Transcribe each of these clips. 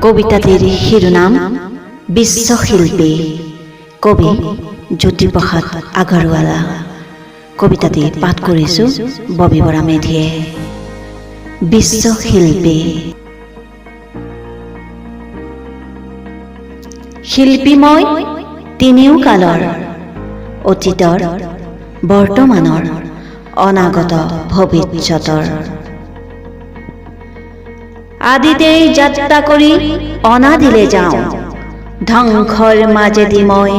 কবিতাটিৰ শিৰোনাম বিশ্বশিল্পী, কবি জ্যোতিপ্ৰসাদ আগৰৱালা। কবিতাটি পাঠ কৰিছোঁ ববি বৰা মেধিয়ে। বিশ্বশিল্পী। শিল্পী মই তিনিও কালৰ, অতীতৰ, বৰ্তমানৰ, অনাগত ভৱিষ্যতৰ। আদিতেই যাত্ৰা কৰি অনাদিলে যাওঁ, ধ্বংসৰ মাজেদি মই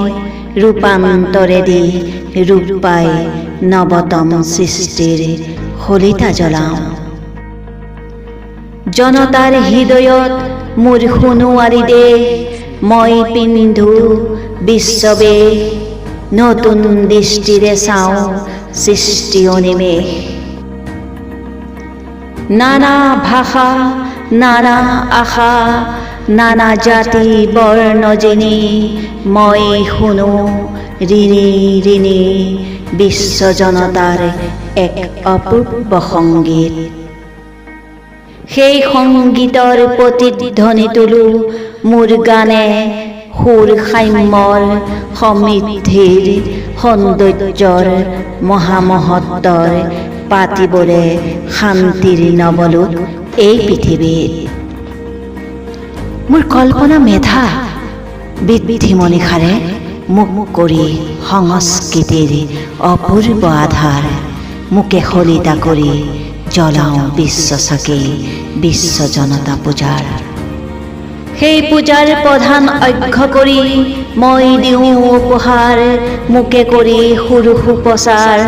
ৰূপান্তৰেদি ৰূপ পাই নৱতম সৃষ্টিৰ শলিতা জ্বলাওঁ। জনতাৰ হৃদয়ত মোৰ সোণোৱাৰী দেশ, মই পিন্ধো বিশ্ববেশ, নতুন দৃষ্টিৰে চাওঁ সৃষ্টি অনিমেষ। নানা ভাষা, নানা আশা, নানা জাতি বৰ্ণজনী, মই শুনো ঋণী ঋণী বিশ্ব জনতাৰ এক অপূৰ্ব সংগীত। সেই সংগীতৰ প্ৰতিধ্বনি তোলো মোৰ গানে, সুৰ সাম্যৰ সমৃদ্ধিৰ সৌন্দৰ্যৰ মহামহত্বৰ, পাতিবলে শান্তিৰ নৱলোক এই পৃথিৱীত। মোৰ কল্পনা মেধা বৃদ্ধি মনিষাৰে মোক কৰি সংস্কৃতিৰ অপূৰ্ব আধাৰ, মোকে শলিতা কৰি জ্বলাওঁ বিশ্ব চাকি, বিশ্ব জনতা পূজাৰ। সেই পূজাৰ প্ৰধান অক্ষ কৰি মই দিওঁ উপহাৰ, মোকে কৰি সুৰুষ প্ৰচাৰ।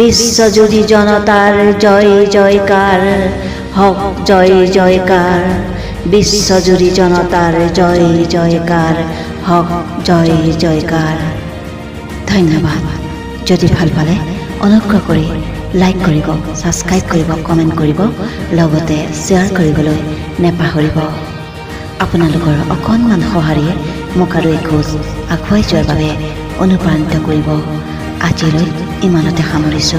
বিশ্বজুৰি জনতাৰ জয় জয়কাৰ হওক, জয় জয়কাৰ। বিশ্বজুৰি জনতাৰ জয় জয়কাৰ হওক, জয় জয়কাৰ। ধন্যবাদ। যদি ভাল পালে অনুগ্ৰহ কৰি লাইক কৰিব, ছাবস্ক্ৰাইব কৰিব, কমেণ্ট কৰিব, লগতে শ্বেয়াৰ কৰিবলৈ নেপাহৰিব। আপোনালোকৰ অকণমান সঁহাৰিয়ে মোক আৰু এখোজ আগুৱাই যোৱাৰ বাবে অনুপ্ৰাণিত কৰিব। আজিলৈ ইমানতে সামৰিছোঁ।